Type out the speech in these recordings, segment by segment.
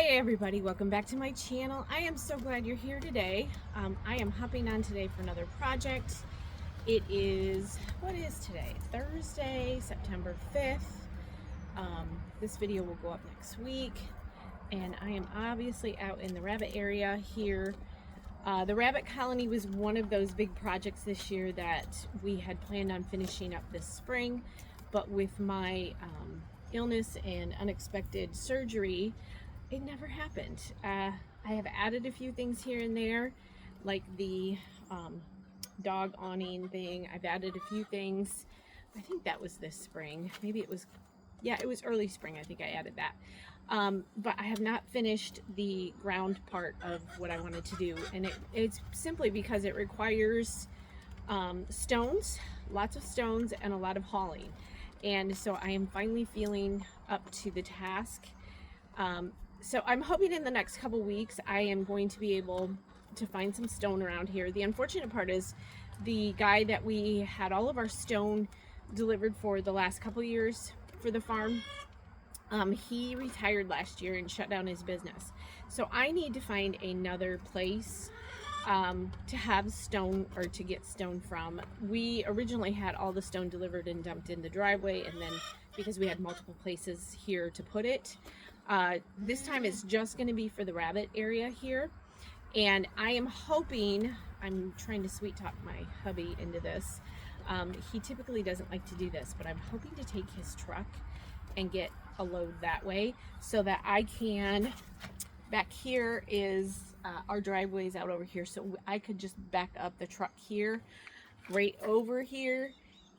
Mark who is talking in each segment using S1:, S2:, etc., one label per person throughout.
S1: Hey everybody, welcome back to my channel. I am so glad you're here today. I am hopping on today for another project. It is, what is today? Thursday, September 5th. This video will go up next week. And I am obviously out in the rabbit area here. The rabbit colony was one of those big projects this year that we had planned on finishing up this spring. But with my illness and unexpected surgery, it never happened. I have added a few things here and there, like the dog awning thing. I've added a few things. I think that was this spring. Maybe it was, yeah, it was early spring. I think I added that. But I have not finished the ground part of what I wanted to do. And it's simply because it requires stones, lots of stones, and a lot of hauling. And so I am finally feeling up to the task. So I'm hoping in the next couple weeks I am going to be able to find some stone around here. The unfortunate part is the guy that we had all of our stone delivered for the last couple years for the farm, he retired last year and shut down his business. So I need to find another place to have stone, or to get stone from. We originally had all the stone delivered and dumped in the driveway, and then because we had multiple places here to put it, this time it's just going to be for the rabbit area here. And I am hoping, I'm trying to sweet talk my hubby into this. He typically doesn't like to do this, but I'm hoping to take his truck and get a load that way so that I can, back here is our driveway's out over here, so I could just back up the truck here, right over here,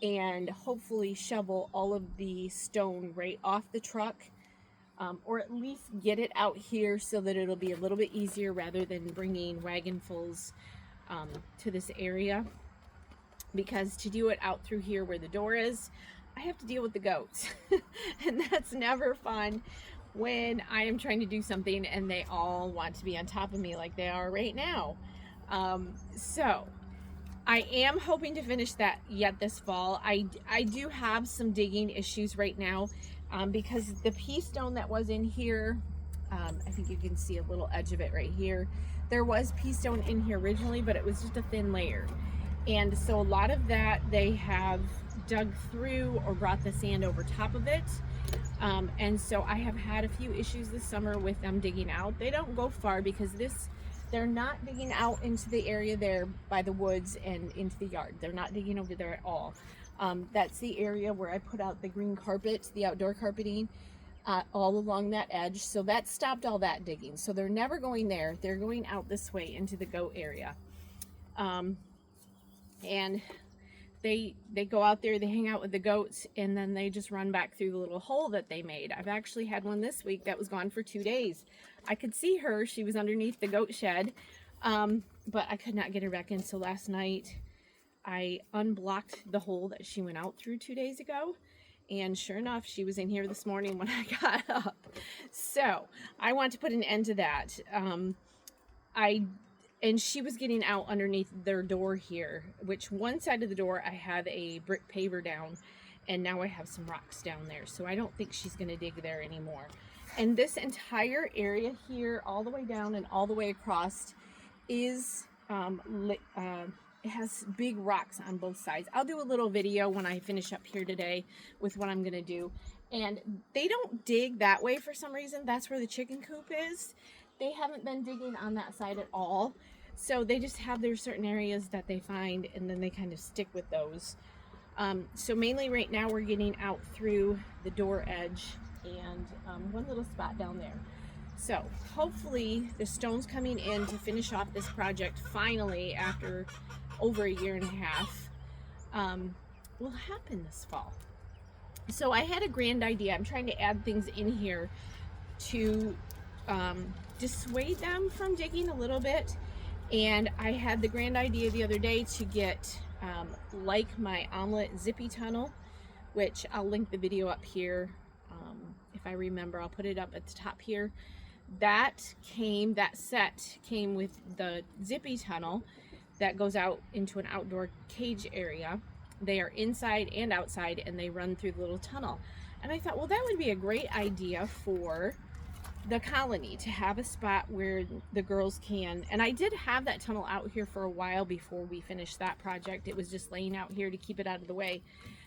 S1: and hopefully shovel all of the stone right off the truck. Or at least get it out here so that it'll be a little bit easier rather than bringing wagonfuls to this area. Because to do it out through here where the door is, I have to deal with the goats. And that's never fun when I am trying to do something and they all want to be on top of me like they are right now. So I am hoping to finish that yet this fall. I do have some digging issues right now. Because the pea stone that was in here, I think you can see a little edge of it right here. There was pea stone in here originally, but it was just a thin layer. And so a lot of that they have dug through or brought the sand over top of it. And so I have had a few issues this summer with them digging out. They don't go far because they're not digging out into the area there by the woods and into the yard. They're not digging over there at all. That's the area where I put out the green carpet, the outdoor carpeting, all along that edge. So that stopped all that digging. So they're never going there. They're going out this way into the goat area. And they go out there, they hang out with the goats, and then they just run back through the little hole that they made. I've actually had one this week that was gone for 2 days. I could see her. She was underneath the goat shed, but I could not get her back in. So last night I unblocked the hole that she went out through 2 days ago, and sure enough, she was in here this morning when I got up. So I want to put an end to that. And she was getting out underneath their door here, which one side of the door I have a brick paver down, and now I have some rocks down there. So I don't think she's going to dig there anymore. And this entire area here, all the way down and all the way across, is it has big rocks on both sides. I'll do a little video when I finish up here today with what I'm going to do. And they don't dig that way for some reason. That's where the chicken coop is. They haven't been digging on that side at all. So they just have their certain areas that they find, and then they kind of stick with those. So mainly right now we're getting out through the door edge and one little spot down there. So hopefully the stone's coming in to finish off this project finally after over a year and a half will happen this fall. So I had a grand idea. I'm trying to add things in here to dissuade them from digging a little bit. And I had the grand idea the other day to get like my omelet zippy tunnel, which I'll link the video up here. If I remember, I'll put it up at the top here. That set came with the zippy tunnel that goes out into an outdoor cage area. They are inside and outside, and they run through the little tunnel. And I thought, well, that would be a great idea for the colony, to have a spot where the girls can, and I did have that tunnel out here for a while before we finished that project. It was just laying out here to keep it out of the way.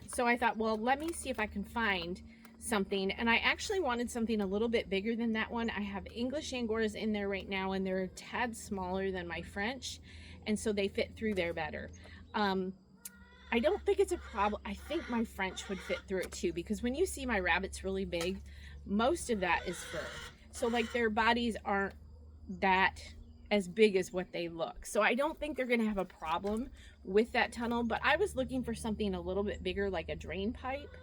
S1: So I thought, well, let me see if I can find something, and I actually wanted something a little bit bigger than that one. I have English Angoras in there right now, and they're a tad smaller than my French, and so they fit through there better. I don't think it's a problem. I think my French would fit through it too, because when you see my rabbits really big, most of that is fur. So like their bodies aren't that as big as what they look. So I don't think they're gonna have a problem with that tunnel, but I was looking for something a little bit bigger, like a drain pipe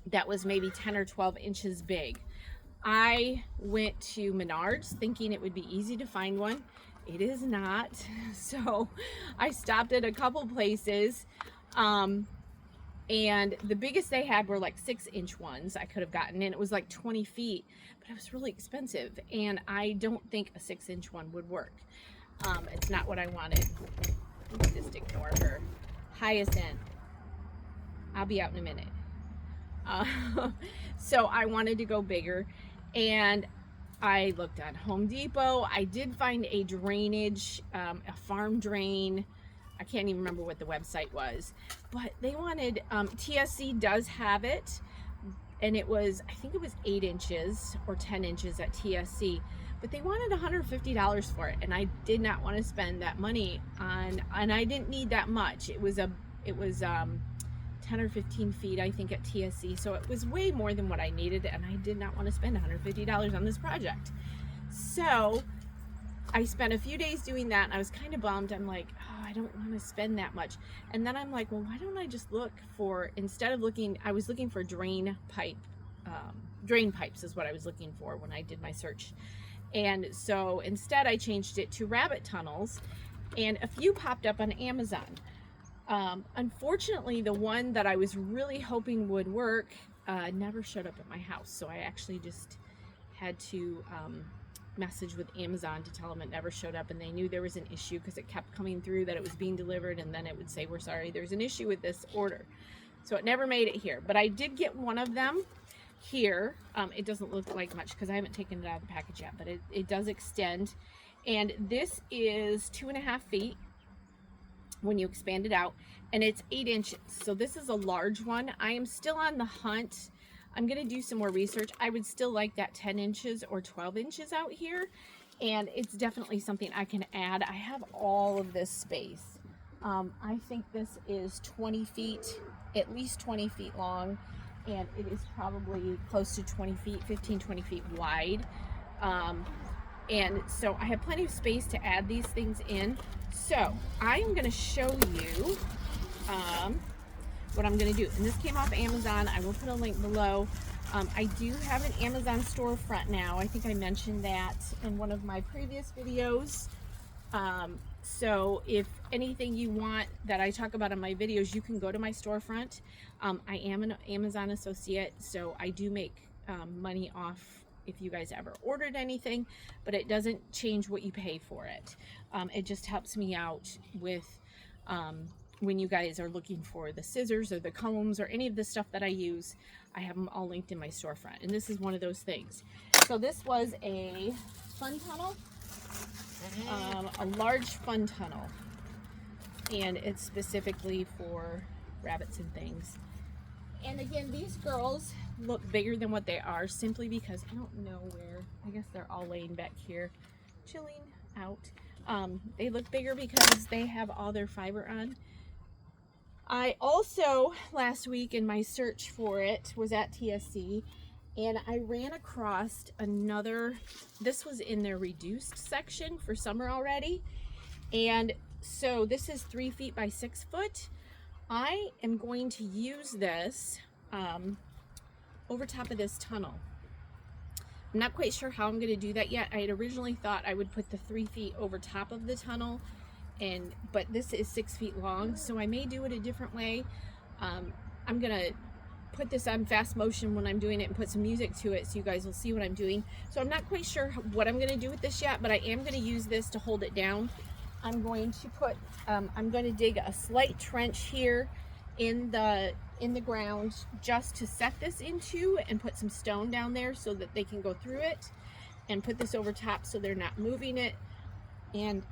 S1: that was maybe 10 or 12 inches big. I went to Menards thinking it would be easy to find one. It is not. So I stopped at a couple places, and the biggest they had were like 6-inch ones I could have gotten, and it was like 20 feet, but it was really expensive, and I don't think a 6-inch one would work. It's not what I wanted. Let's just ignore her. Hyacinth, I'll be out in a minute. So I wanted to go bigger, and I looked on Home Depot. I did find a drainage, a farm drain. I can't even remember what the website was, but they wanted, TSC does have it, and it was, I think it was 8 inches or 10 inches at TSC, but they wanted $150 for it, and I did not want to spend that money on, and I didn't need that much. It was 10 or 15 feet, I think, at TSC, so it was way more than what I needed, and I did not want to spend $150 on this project. So I spent a few days doing that, and I was kind of bummed. I'm like, oh, I don't want to spend that much. And then I'm like, well, why don't I just look for, instead of looking, I was looking for drain pipes is what I was looking for when I did my search. And so instead I changed it to rabbit tunnels, and a few popped up on Amazon. Unfortunately, the one that I was really hoping would work never showed up at my house, so I actually just had to message with Amazon to tell them it never showed up, and they knew there was an issue because it kept coming through that it was being delivered, and then it would say, we're sorry, there's an issue with this order. So it never made it here, but I did get one of them here. It doesn't look like much because I haven't taken it out of the package yet, but it does extend, and this is 2.5 feet when you expand it out, and it's 8 inches. So this is a large one. I am still on the hunt. I'm gonna do some more research. I would still like that 10 inches or 12 inches out here, and it's definitely something I can add. I have all of this space. I think this is 20 feet, at least 20 feet long, and it is probably close to 20 feet, 15, 20 feet wide. And so I have plenty of space to add these things in. So I'm going to show you what I'm going to do. And this came off Amazon. I will put a link below. I do have an Amazon storefront now. I think I mentioned that in one of my previous videos. So if anything you want that I talk about in my videos, you can go to my storefront. I am an Amazon associate, so I do make money off if you guys ever ordered anything, but it doesn't change what you pay for it. It just helps me out with when you guys are looking for the scissors or the combs or any of the stuff that I use. I have them all linked in my storefront, and this is one of those things. So this was a fun tunnel, a large fun tunnel, and it's specifically for rabbits and things. And again, these girls look bigger than what they are simply because I don't know where. I guess they're all laying back here, chilling out. They look bigger because they have all their fiber on. I also, last week in my search for it, was at TSC, and I ran across another, this was in their reduced section for summer already. And so this is 3 feet by 6 foot. I am going to use this over top of this tunnel. I'm not quite sure how I'm going to do that yet. I had originally thought I would put the 3 feet over top of the tunnel, but this is 6 feet long, so I may do it a different way. I'm going to put this on fast motion when I'm doing it and put some music to it so you guys will see what I'm doing. So I'm not quite sure what I'm going to do with this yet, but I am going to use this to hold it down. I'm going to put, I'm going to dig a slight trench here in the in the ground just to set this into and put some stone down there so that they can go through it, and put this over top so they're not moving it, and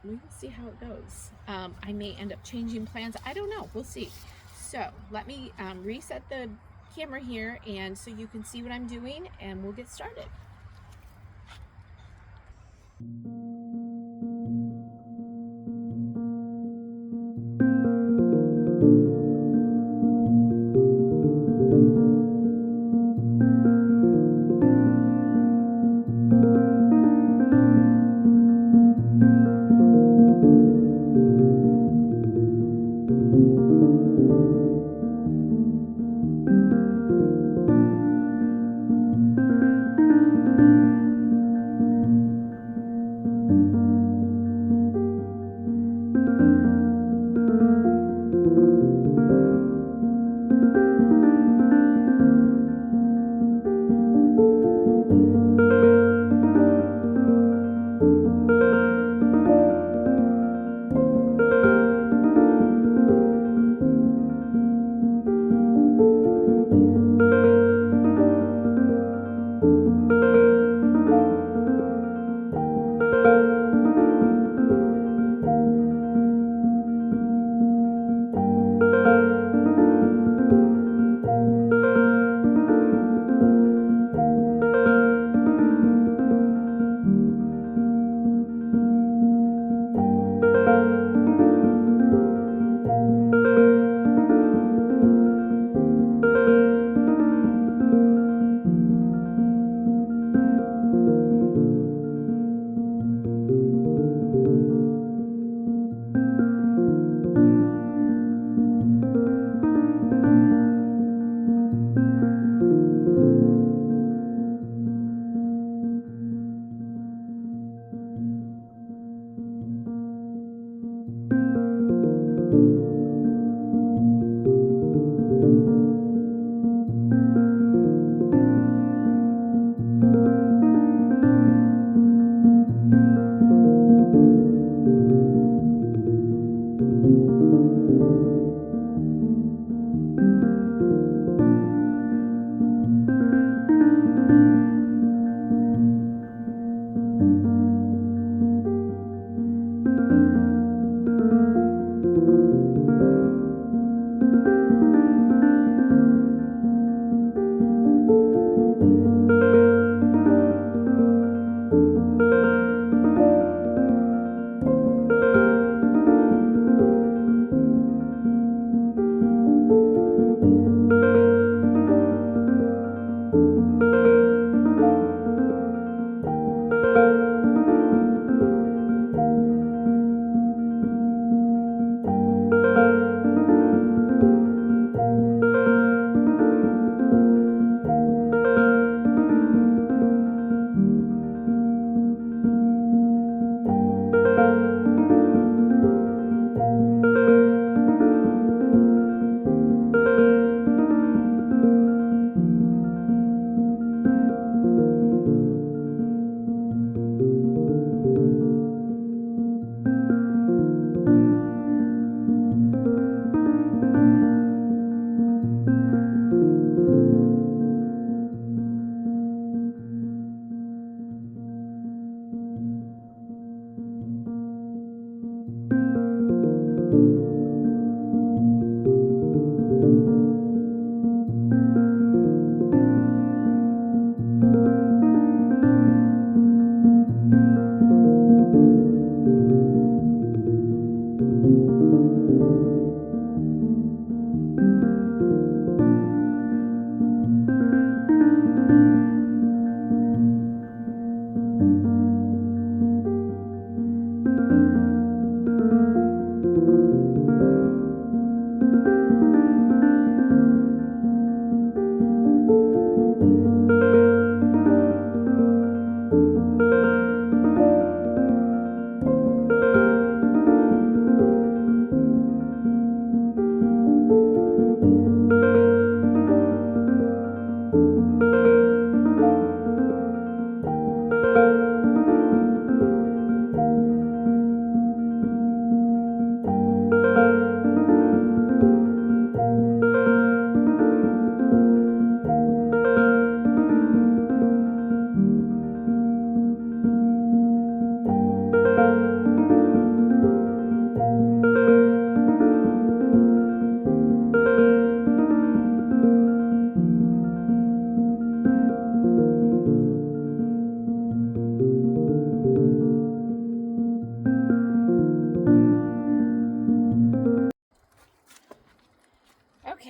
S1: we will see how it goes. I may end up changing plans. I don't know. We'll see. So let me reset the camera here and so you can see what I'm doing, and we'll get started.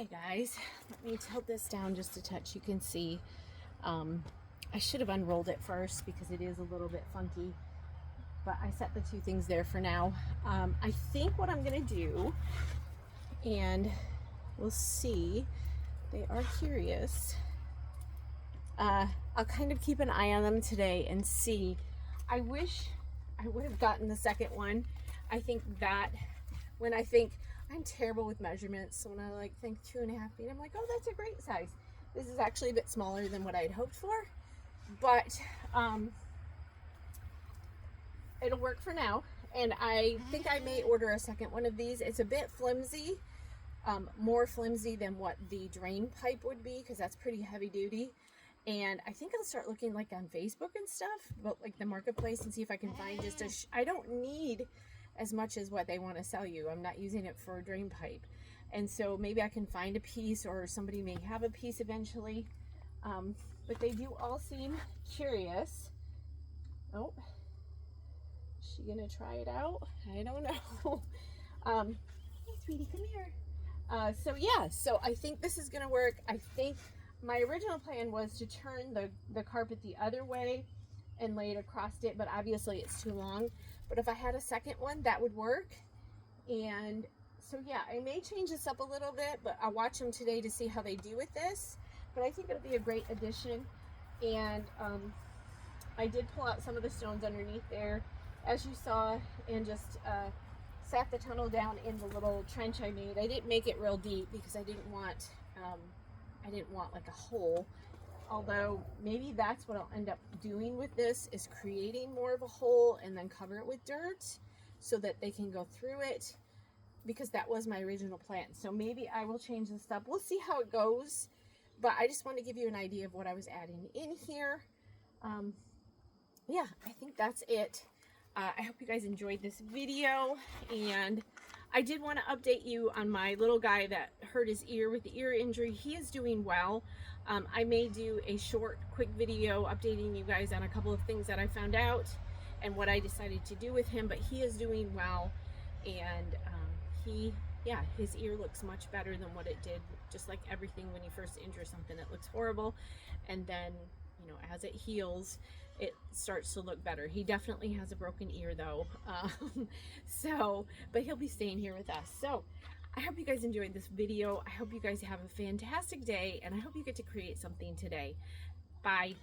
S1: Okay guys, let me tilt this down just a touch. You can see I should have unrolled it first because it is a little bit funky, but I set the two things there for now. I think what I'm gonna do, and we'll see, they are curious. I'll kind of keep an eye on them today and see. I wish I would have gotten the second one. I think that when I think, I'm terrible with measurements, so when I like think 2.5 feet, I'm like, oh, that's a great size. This is actually a bit smaller than what I had hoped for, but it'll work for now. And I think I may order a second one of these. It's a bit flimsy, more flimsy than what the drain pipe would be, because that's pretty heavy duty. And I think I'll start looking like on Facebook and stuff, but like the marketplace, and see if I can find just a, I don't need as much as what they want to sell you. I'm not using it for a drain pipe. And so maybe I can find a piece, or somebody may have a piece eventually. But they do all seem curious. Oh, is she gonna try it out? I don't know. Hey sweetie, come here. So yeah, so I think this is gonna work. I think my original plan was to turn the carpet the other way and lay it across it, but obviously it's too long. But if I had a second one, that would work. And so yeah, I may change this up a little bit, but I'll watch them today to see how they do with this. But I think it'll be a great addition. And I did pull out some of the stones underneath there, as you saw, and just sat the tunnel down in the little trench I made. I didn't make it real deep because I didn't want like a hole. Although maybe that's what I'll end up doing with this, is creating more of a hole and then cover it with dirt so that they can go through it, because that was my original plan. So maybe I will change this up. We'll see how it goes, but I just want to give you an idea of what I was adding in here. Yeah, I think that's it. I hope you guys enjoyed this video, and I did want to update you on my little guy that hurt his ear with the ear injury. He is doing well. I may do a short, quick video updating you guys on a couple of things that I found out and what I decided to do with him, but he is doing well, and yeah, his ear looks much better than what it did. Just like everything, when you first injure something, it looks horrible, and then, you know, as it heals, it starts to look better. He definitely has a broken ear though, but he'll be staying here with us. So I hope you guys enjoyed this video. I hope you guys have a fantastic day, and I hope you get to create something today. Bye.